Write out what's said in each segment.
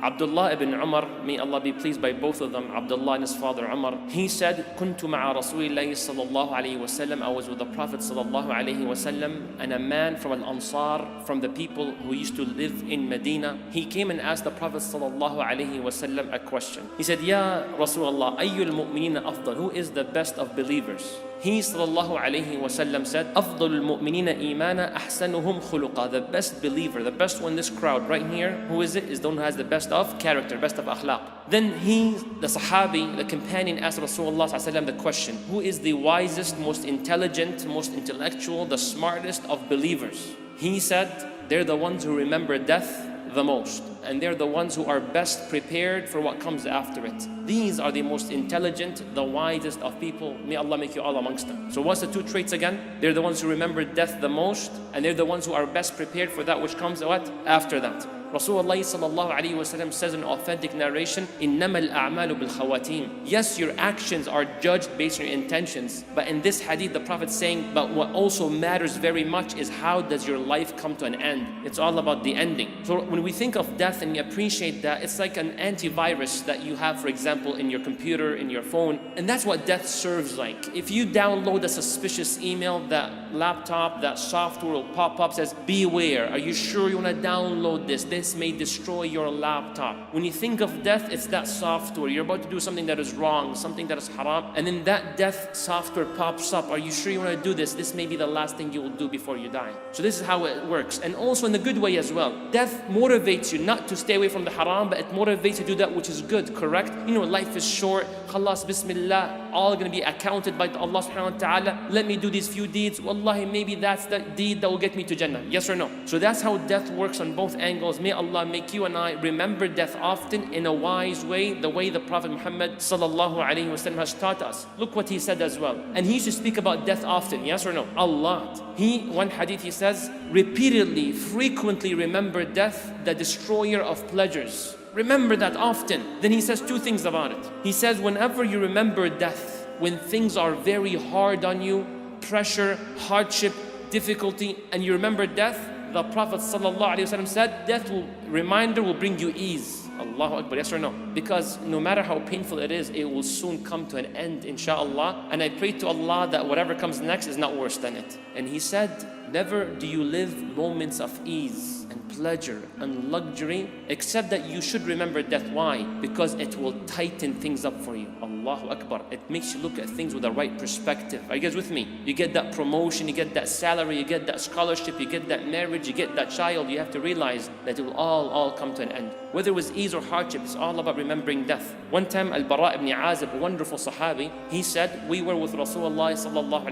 Abdullah ibn Umar, may Allah be pleased by both of them, Abdullah and his father Umar, he said, كنت مع رسول الله صلى الله عليه وسلم, I was with the Prophet صلى الله عليه وسلم, and a man from Al-Ansar, from the people who used to live in Medina, he came and asked the Prophet صلى الله عليه وسلم a question. He said, Ya Rasulullah, أي المؤمنين أفضل? Who is the best of believers? He صلى الله عليه وسلم said, أفضل المؤمنين إيمانا أحسنهم خلقا. The best believer, the best one in this crowd right here, who is it? Is the one who has the best of character, best of akhlaq. Then he, the Sahabi, the companion, asked Rasulullah ﷺ the question, who is the wisest, most intelligent, most intellectual, the smartest of believers? He said, they're the ones who remember death the most, and they're the ones who are best prepared for what comes after it. These are the most intelligent, the wisest of people. May Allah make you all amongst them. So what's the two traits again? They're the ones who remember death the most, and they're the ones who are best prepared for that which comes what? After that. Rasulullah sallallahu alayhi wasallam says in authentic narration, إِنَّمَا الْأَعْمَالُ بِالْخَوَاتِيمِ. Yes, your actions are judged based on your intentions. But in this hadith, the Prophet's saying, but what also matters very much is how does your life come to an end? It's all about the ending. So when we think of death and we appreciate that, it's like an antivirus that you have, for example, in your computer, in your phone. And that's what death serves like. If you download a suspicious email, that laptop, that software will pop up, says, beware, are you sure you want to download this? This may destroy your laptop. When you think of death, it's that software. You're about to do something that is wrong, something that is haram, and then that death software pops up. Are you sure you want to do this? This may be the last thing you will do before you die. So this is how it works. And also in the good way as well. Death motivates you not to stay away from the haram, but it motivates you to do that which is good, correct? You know, life is short. Khalas, bismillah, all going to be accounted by Allah subhanahu wa ta'ala. Let me do these few deeds. Wallahi, maybe that's the deed that will get me to Jannah. Yes or no? So that's how death works on both angles. May Allah make you and I remember death often in a wise way, the way the Prophet Muhammad sallallahu alayhi wasallam has taught us. Look what he said as well. And he used to speak about death often, yes or no? A lot. One hadith he says, repeatedly, frequently remember death, the destroyer of pleasures. Remember that often. Then he says two things about it. He says, whenever you remember death, when things are very hard on you, pressure, hardship, difficulty, and you remember death, the Prophet ﷺ said, death reminder will bring you ease. Allahu Akbar, yes or no? Because no matter how painful it is, it will soon come to an end, inshaAllah. And I pray to Allah that whatever comes next is not worse than it. And he said, never do you live moments of ease and pleasure and luxury, except that you should remember death. Why? Because it will tighten things up for you. Allahu Akbar. It makes you look at things with the right perspective. Are you guys with me? You get that promotion, you get that salary, you get that scholarship, you get that marriage, you get that child. You have to realize that it will all come to an end. Whether it was ease or hardship, it's all about remembering death. One time, Al-Bara ibn Azib, a wonderful Sahabi, he said, we were with Rasulullah sallallahu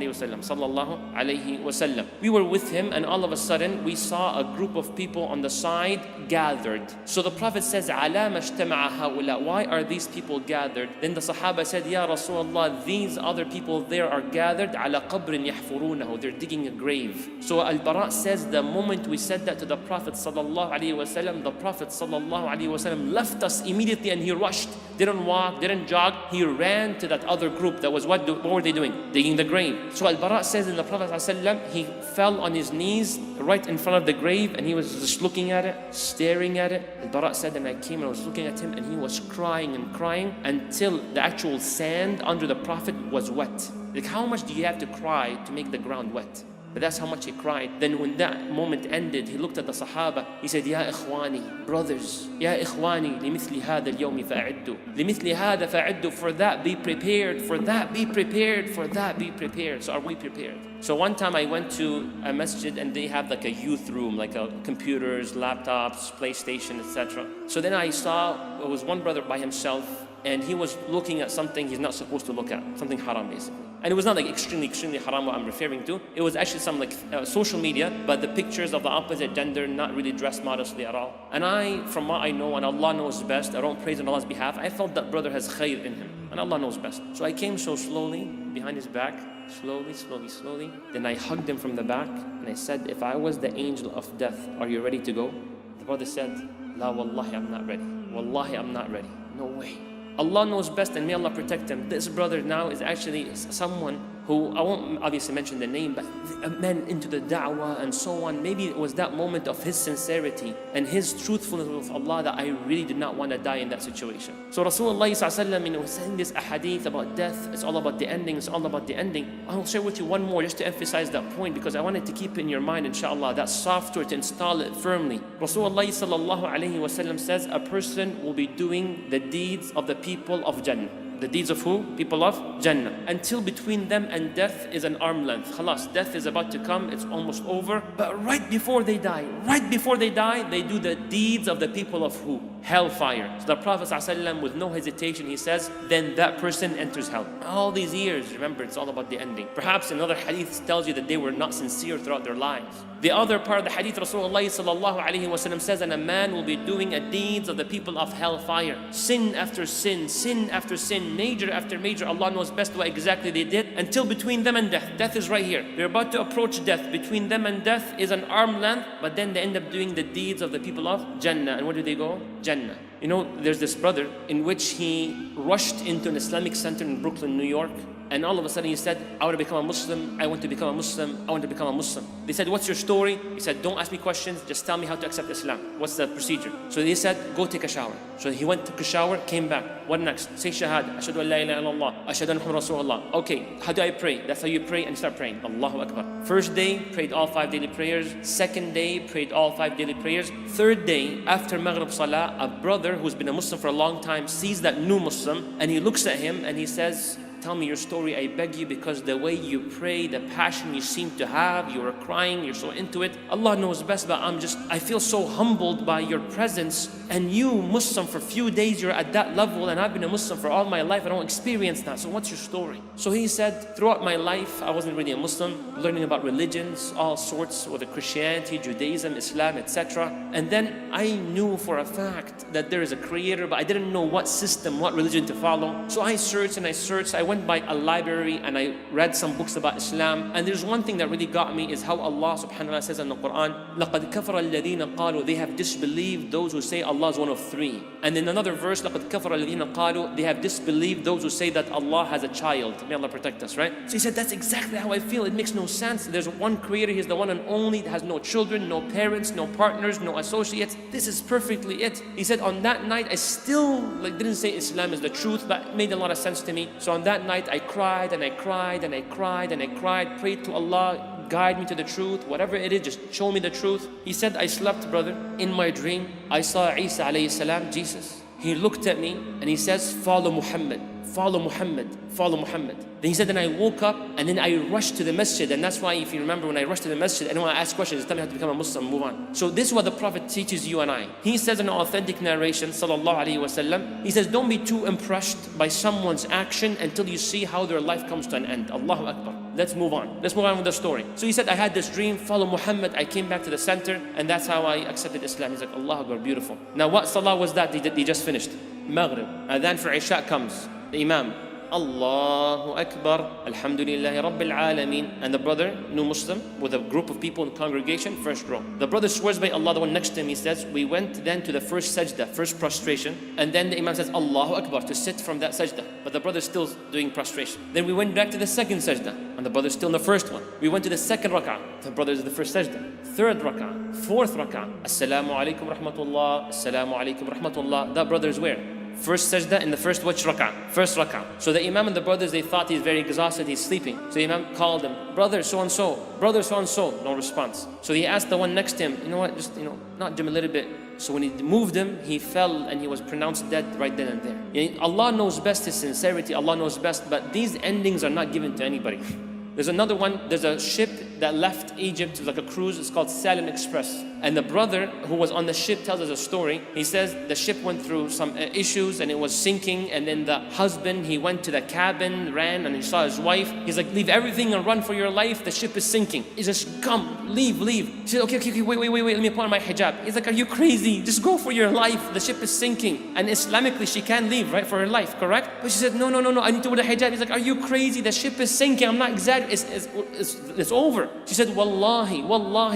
alayhi wasallam. We were with him, and all of a sudden, we saw a group of people on the side gathered. So the Prophet says, عَلَى مَا اجْتَمَعَ هَؤُلَاء. Why are these people gathered? Then the Sahaba said, Ya Rasulullah, these other people there are gathered عَلَى قَبْرٍ يَحْفُرُونَهُ. They're digging a grave. So Al-Bara says, the moment we said that to the Prophet sallallahu alayhi wasallam, the Prophet sallallahu alayhi wasallam left us immediately and he rushed. Didn't walk, didn't jog. He ran to that other group that was, what were they doing? Digging the grave. So Al-Bara says, in the Prophet sallallahu alayhi wasallam, he fell on his knees right in front of the grave and he was just looking at it, staring at it. Al-Bara said, and I came and I was looking at him and he was crying and crying until the actual sand under the Prophet was wet. Like, how much do you have to cry to make the ground wet? But that's how much he cried. Then when that moment ended, he looked at the Sahaba. He said, Ya ikhwani, brothers, Ya ikhwani, لِمِثْلِ هَذَا الْيَوْمِ فَأَعِدُّوا لِمِثْلِ هَذَا فَأَعِدُّوا. For that be prepared, for that be prepared, for that be prepared. So are we prepared? So one time I went to a masjid and they have like a youth room, like computers, laptops, PlayStation, etc. So then I saw, it was one brother by himself and he was looking at something he's not supposed to look at, something haram basically. And it was not like extremely haram what I'm referring to. It was actually some like social media, but the pictures of the opposite gender, not really dressed modestly at all. And I, from what I know, and Allah knows best, I don't praise on Allah's behalf, I felt that brother has khair in him. And Allah knows best. So I came so slowly, behind his back, slowly. Then I hugged him from the back, and I said, if I was the angel of death, are you ready to go? The brother said, La wallahi, I'm not ready. Wallahi, I'm not ready. No way. Allah knows best and may Allah protect him. This brother now is actually someone who, I won't obviously mention the name, but a man into the da'wah and so on. Maybe it was that moment of his sincerity and his truthfulness with Allah that I really did not want to die in that situation. So Rasulullah was saying this ahadith about death. It's all about the ending. It's all about the ending. I'll share with you one more just to emphasize that point, because I wanted to keep it in your mind, inshallah, that software to install it firmly. Rasulullah says a person will be doing the deeds of the people of Jannah. The deeds of who? People of Jannah. Until between them and death is an arm length. Khalas, death is about to come, it's almost over. But right before they die, they do the deeds of the people of who? Hellfire. So the Prophet ﷺ, with no hesitation, he says, then that person enters hell. All these years, remember, it's all about the ending. Perhaps another hadith tells you that they were not sincere throughout their lives. The other part of the hadith, Rasulullah ﷺ says, and a man will be doing the deeds of the people of hellfire. Sin after sin, sin after sin, major after major. Allah knows best what exactly they did, until between them and death. Death is right here. They're about to approach death. Between them and death is an arm length, but then they end up doing the deeds of the people of Jannah. And where do they go? Jannah. You know, there's this brother in which he rushed into an Islamic center in Brooklyn, New York. And all of a sudden he said, I want to become a Muslim, I want to become a Muslim, I want to become a Muslim. They said, what's your story? He said, don't ask me questions, just tell me how to accept Islam. What's the procedure? So they said, go take a shower. So he went, took a shower, came back. What next? Say Shahada, Ashhadu an la ilaha illallah, Ashhadu anna Muhammad Rasulullah. Okay, how do I pray? That's how you pray, and you start praying. Allahu Akbar. First day, prayed all 5 daily prayers. Second day, prayed all 5 daily prayers. Third day, after Maghrib Salah, a brother who's been a Muslim for a long time sees that new Muslim, and he looks at him and he says, tell me your story, I beg you, because the way you pray, the passion you seem to have, you are crying, you're so into it. Allah knows best, but I feel so humbled by your presence. And you, Muslim, for a few days, you're at that level, and I've been a Muslim for all my life, I don't experience that. So what's your story? So he said, throughout my life, I wasn't really a Muslim, learning about religions, all sorts, whether Christianity, Judaism, Islam, etc. And then I knew for a fact that there is a creator, but I didn't know what system, what religion to follow. So I searched and I searched. I went by a library and I read some books about Islam. And there's one thing that really got me is how Allah subhanahu wa ta'ala says in the Quran, لَقَدْ كَفَرَ الَّذِينَ قَالُوا, they have disbelieved those who say Allah is one of three. And in another verse, لَقَدْ كَفَرَ الَّذِينَ قَالُوا, they have disbelieved those who say that Allah has a child. May Allah protect us, right? So he said, that's exactly how I feel. It makes no sense. There's one creator, he's the one and only, that has no children, no parents, no partners, no associates. This is perfectly it. He said, on that night, I still didn't say Islam is the truth, but it made a lot of sense to me. So on that night, I cried and I cried and I cried and I cried, prayed to Allah, guide me to the truth, whatever it is, just show me the truth. He said, I slept, brother. In my dream, I saw Isa alayhi salam, Jesus. He looked at me and he says, follow Muhammad, follow Muhammad, follow Muhammad. Then he said, then I woke up and then I rushed to the masjid. And that's why, if you remember, when I rushed to the masjid, anyone ask questions, just tell me how to become a Muslim, move on. So this is what the Prophet teaches you and I. He says in an authentic narration, sallallahu alayhi wasallam, he says, don't be too impressed by someone's action until you see how their life comes to an end. Allahu Akbar. Let's move on. Let's move on with the story. So he said, I had this dream, follow Muhammad. I came back to the center, and that's how I accepted Islam. He's like, Allahu Akbar, beautiful. Now what salah was that? They just finished. Maghrib. Adhan for Isha comes. The Imam, Allahu Akbar, Alhamdulillahi Rabbil Alameen. And the brother, new Muslim, with a group of people in the congregation, first row. The brother swears by Allah, the one next to him, he says, we went then to the first sajda, first prostration. And then the Imam says, Allahu Akbar, to sit from that sajda. But the brother's still doing prostration. Then we went back to the second sajda, and the brother's still in the first one. We went to the second rak'ah. The brother's in the first sajda. Third rak'ah, fourth rak'ah. Assalamu Alaikum Warahmatullah, Assalamu Alaikum Warahmatullah. That brother's where? First sajda in the first which rak'ah? First rak'ah. So the Imam and the brothers, they thought he's very exhausted, he's sleeping. So the Imam called him, brother so-and-so, brother so-and-so. No response. So he asked the one next to him, you know what, just, nudge him a little bit. So when he moved him, he fell and he was pronounced dead right then and there. Allah knows best his sincerity, Allah knows best, but these endings are not given to anybody. There's another one, there's a ship that left Egypt, it was like a cruise, it's called Salim Express. And the brother who was on the ship tells us a story. He says the ship went through some issues and it was sinking, and then the husband, he went to the cabin, ran, and he saw his wife. He's like, leave everything and run for your life, the ship is sinking. He says, come, leave. She said, okay, wait, let me put on my hijab. He's like, are you crazy? Just go for your life, the ship is sinking. And Islamically, she can leave, right, for her life, correct? But she said, no, I need to wear the hijab. He's like, are you crazy? The ship is sinking, I'm not exaggerating, it's over. She said, Wallahi,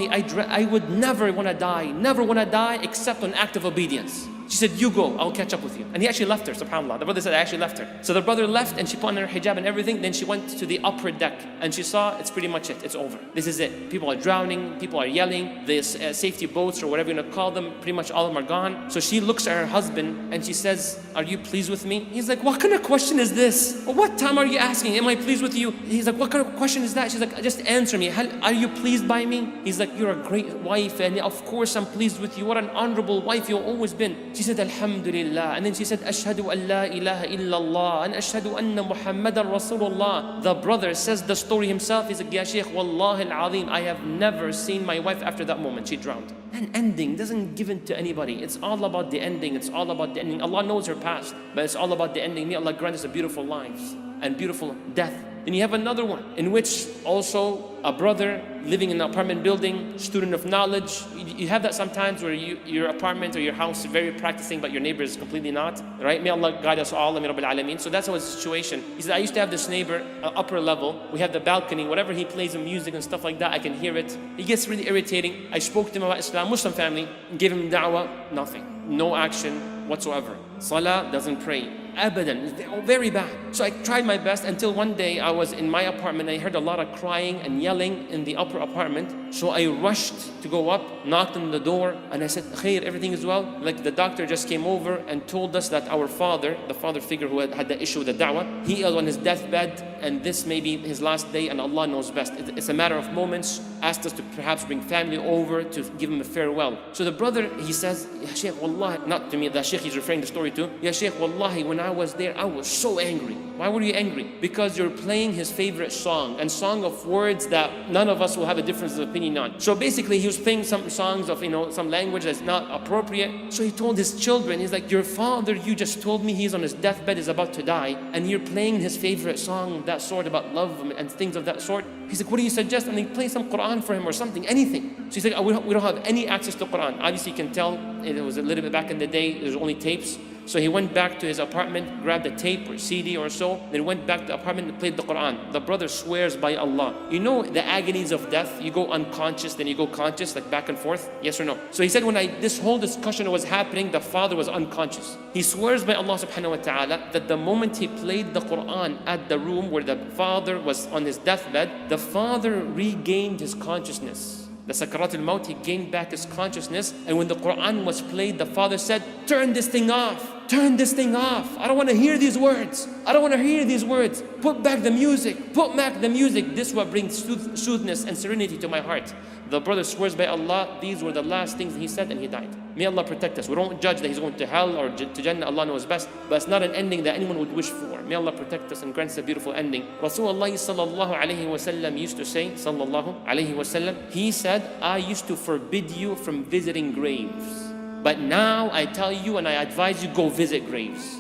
I would never want to die except on act of obedience. She said, you go, I'll catch up with you. And he actually left her, subhanAllah. The brother said, I actually left her. So the brother left and she put on her hijab and everything. Then she went to the upper deck and she saw it's pretty much it. It's over. This is it. People are drowning. People are yelling. The safety boats or whatever you want to call them, pretty much all of them are gone. So she looks at her husband and she says, are you pleased with me? He's like, what kind of question is this? What time are you asking? Am I pleased with you? He's like, what kind of question is that? She's like, just answer me. Are you pleased by me? He's like, you're a great wife and of course I'm pleased with you. What an honorable wife you've always been. She said, Alhamdulillah. And then she said, Ashhadu an la ilaha illallah and Ashhadu anna Muhammadan Rasulullah. The brother says the story himself. He's like, Ya Shaykh, Wallahi al-Azim, I have never seen my wife after that moment. She drowned. An ending doesn't give it to anybody. It's all about the ending. It's all about the ending. Allah knows her past, but it's all about the ending. May Allah grant us a beautiful lives and beautiful death. Then you have another one in which also a brother living in an apartment building, student of knowledge. You have that sometimes where your apartment or your house is very practicing, but your neighbor is completely not, right? May Allah guide us all, Ameen Rabbil Alameen. So that's his situation. He said, I used to have this neighbor, upper level. We have the balcony. Whatever he plays in music and stuff like that, I can hear it. He gets really irritating. I spoke to him about Islam, Muslim family, gave him da'wah, nothing. No action whatsoever. Salah, doesn't pray. Abadan, very bad. So I tried my best until one day I was in my apartment. I heard a lot of crying and yelling in the upper apartment. So I rushed to go up, knocked on the door, and I said, Khair, everything is well? Like the doctor just came over and told us that our father, the father figure who had the issue with the da'wah, he is on his deathbed and this may be his last day and Allah knows best. It's a matter of moments. Asked us to perhaps bring family over to give him a farewell. So the brother, he says, Ya Shaykh, Wallahi, not to me, the Shaykh he's referring the story to, Ya Shaykh, Wallahi, when I was there, I was so angry. Why were you angry? Because you're playing his favorite song, and song of words that none of us will have a difference of opinion on. So basically he was playing some songs of, some language that's not appropriate. So he told his children, he's like, your father, you just told me he's on his deathbed, is about to die, and you're playing his favorite song, that sort about love and things of that sort. He's like, what do you suggest? And they play some Quran for him or something, anything. So he's like, we don't have any access to Quran. Obviously you can tell it was a little bit back in the day, there's only tapes. So he went back to his apartment, grabbed a tape or CD or so, then went back to the apartment and played the Quran. The brother swears by Allah. You know the agonies of death? You go unconscious, then you go conscious, like back and forth, yes or no? So he said when this whole discussion was happening, the father was unconscious. He swears by Allah subhanahu wa ta'ala that the moment he played the Quran at the room where the father was on his deathbed, the father regained his consciousness. The Sakarat al-Maut, he gained back his consciousness. And when the Quran was played, the father said, turn this thing off. Turn this thing off. I don't want to hear these words. I don't want to hear these words. Put back the music. Put back the music. This is what brings soothness and serenity to my heart. The brother swears by Allah, these were the last things he said and he died. May Allah protect us. We don't judge that he's going to hell or to Jannah. Allah knows best. But it's not an ending that anyone would wish for. May Allah protect us and grant us a beautiful ending. Rasulullah sallallahu alayhi wa sallam used to say, sallallahu alayhi wa sallam, he said, I used to forbid you from visiting graves. But now I tell you and I advise you, go visit graves.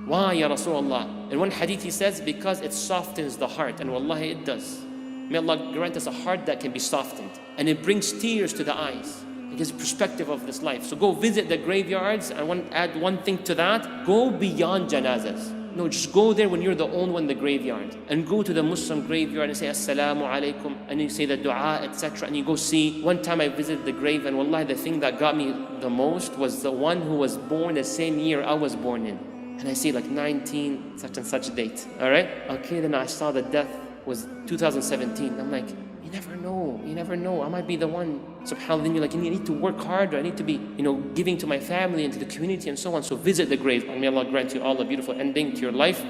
Why, Ya Rasulullah? In one hadith he says, because it softens the heart. And wallahi it does. May Allah grant us a heart that can be softened. And it brings tears to the eyes. It gives perspective of this life. So go visit the graveyards. I want to add one thing to that. Go beyond janazas. No, just go there when you're the only one in the graveyard. And go to the Muslim graveyard and say, Assalamu Alaikum. And you say the dua, etc. And you go see. One time I visited the grave and wallahi, the thing that got me the most was the one who was born the same year I was born in. And I see like 19, such and such date. Alright? Okay, then I saw the death was 2017. I'm like, you never know, I might be the one. SubhanAllah, then you're like, you need to work harder, I need to be, giving to my family and to the community and so on. So visit the grave, and may Allah grant you all a beautiful ending to your life.